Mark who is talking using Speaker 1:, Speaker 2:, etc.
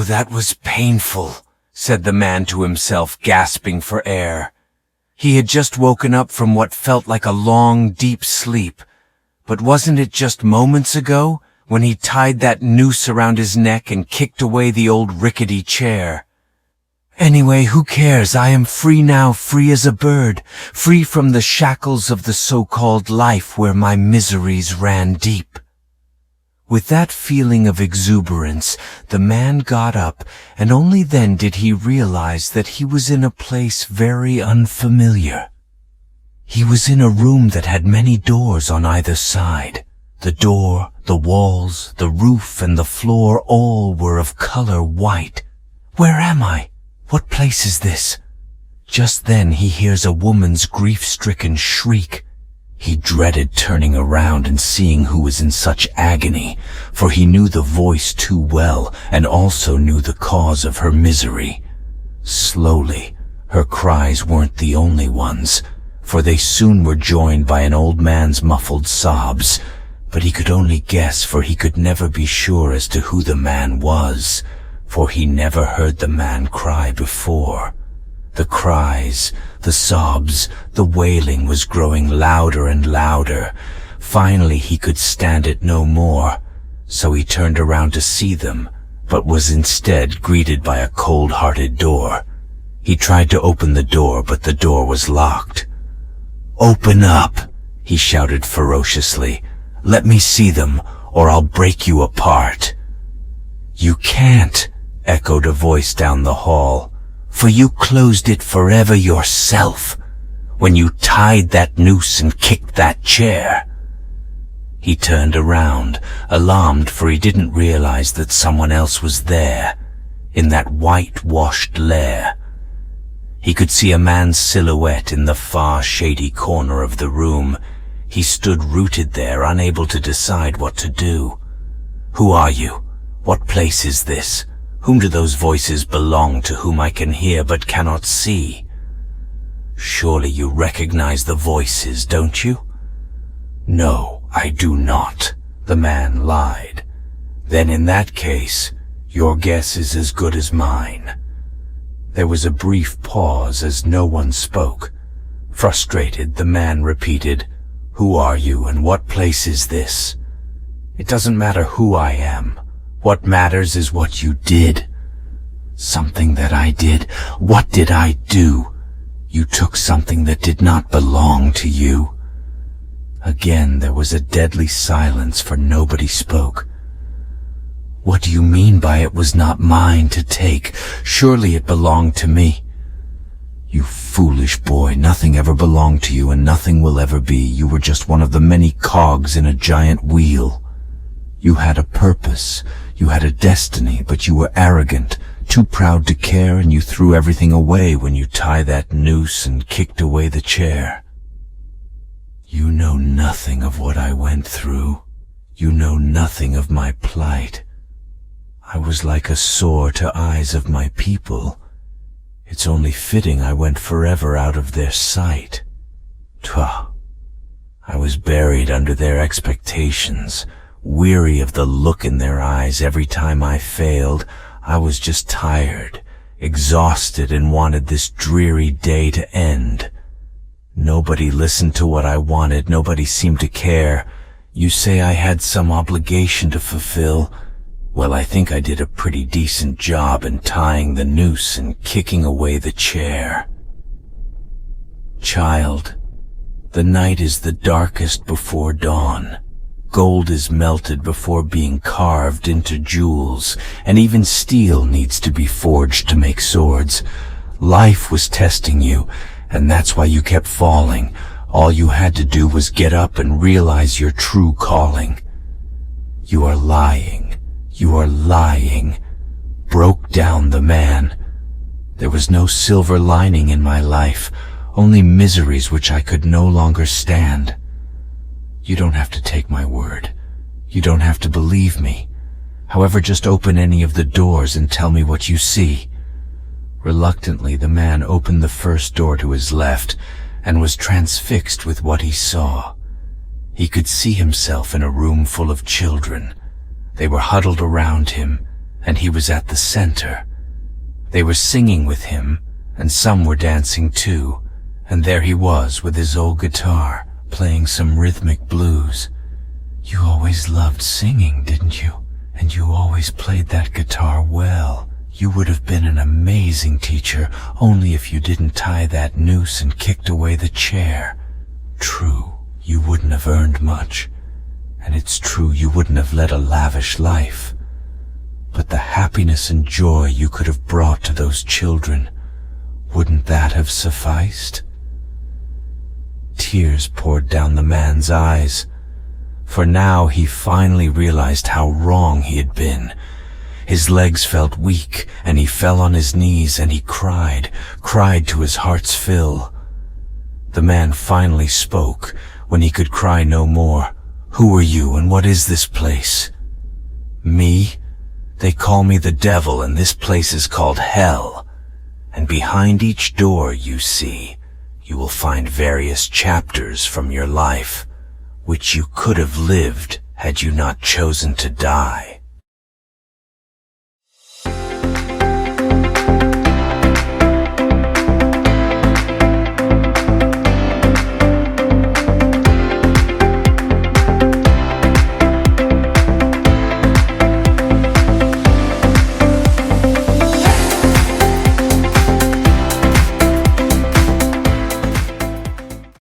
Speaker 1: that was painful, said the man to himself, gasping for air. He had just woken up from what felt like a long, deep sleep. But wasn't it just moments ago when he tied that noose around his neck and kicked away the old rickety chair? Anyway, who cares? I am free now, free as a bird, free from the shackles of the so-called life where my miseries ran deep. With that feeling of exuberance, the man got up, and only then did he realize that he was in a place very unfamiliar. He was in a room that had many doors on either side. The door, the walls, the roof, and the floor all were of color white. Where am I? What place is this? Just then he hears a woman's grief-stricken shriek. He dreaded turning around and seeing who was in such agony, for he knew the voice too well and also knew the cause of her misery. Slowly, her cries weren't the only ones, for they soon were joined by an old man's muffled sobs, but he could only guess, for he could never be sure as to who the man was, for he never heard the man cry before. The cries, the sobs, the wailing was growing louder and louder. Finally he could stand it no more, so he turned around to see them, but was instead greeted by a cold-hearted door. He tried to open the door, but the door was locked. "Open up!" he shouted ferociously. "Let me see them, or I'll break you apart." "You can't," echoed a voice down the hall, "for you closed it forever yourself, when you tied that noose and kicked that chair." He turned around, alarmed, for he didn't realize that someone else was there, in that whitewashed lair. He could see a man's silhouette in the far shady corner of the room. He stood rooted there, unable to decide what to do. "Who are you? What place is this? Whom do those voices belong to whom I can hear but cannot see?" "Surely you recognize the voices, don't you?" "No, I do not," the man lied. "Then in that case, your guess is as good as mine." There was a brief pause as no one spoke. Frustrated, the man repeated, "Who are you and what place is this?" "It doesn't matter who I am. What matters is what you did." "Something that I did? What did I do?" "You took something that did not belong to you." Again there was a deadly silence, for nobody spoke. "What do you mean by it was not mine to take? Surely it belonged to me." "You foolish boy, nothing ever belonged to you and nothing will ever be. You were just one of the many cogs in a giant wheel. You had a purpose, you had a destiny, but you were arrogant, too proud to care, and you threw everything away when you tied that noose and kicked away the chair. You know nothing of what I went through. You know nothing of my plight. I was like a sore to eyes of my people. It's only fitting I went forever out of their sight. Twah! I was buried under their expectations, weary of the look in their eyes every time I failed. I was just tired, exhausted, and wanted this dreary day to end. Nobody listened to what I wanted. Nobody seemed to care. You say I had some obligation to fulfill. Well, I think I did a pretty decent job in tying the noose and kicking away the chair. Child, the night is the darkest before dawn. Gold is melted before being carved into jewels, and even steel needs to be forged to make swords. Life was testing you, and that's why you kept falling. All you had to do was get up and realize your true calling. You are lying. You are lying. Broke down the man. There was no silver lining in my life, only miseries which I could no longer stand. You don't have to take my word. You don't have to believe me. However, just open any of the doors and tell me what you see. Reluctantly, the man opened the first door to his left and was transfixed with what he saw. He could see himself in a room full of children. They were huddled around him. and he was at the center. They were singing with him, and some were dancing too, and there he was with his old guitar, playing some rhythmic blues. "You always loved singing, didn't you? And you always played that guitar well. You would have been an amazing teacher, only if you didn't tie that noose and kicked away the chair. True, you wouldn't have earned much, and it's true you wouldn't have led a lavish life. But the happiness and joy you could have brought to those children, wouldn't that have sufficed?" Tears poured down the man's eyes, for now he finally realized how wrong he had been. His legs felt weak, and he fell on his knees, and he cried to his heart's fill. The man finally spoke when he could cry no more. "Who are you, and what is this place?" "Me? They call me the devil, and this place is called hell. And behind each door you see, you will find various chapters from your life, which you could have lived had you not chosen to die."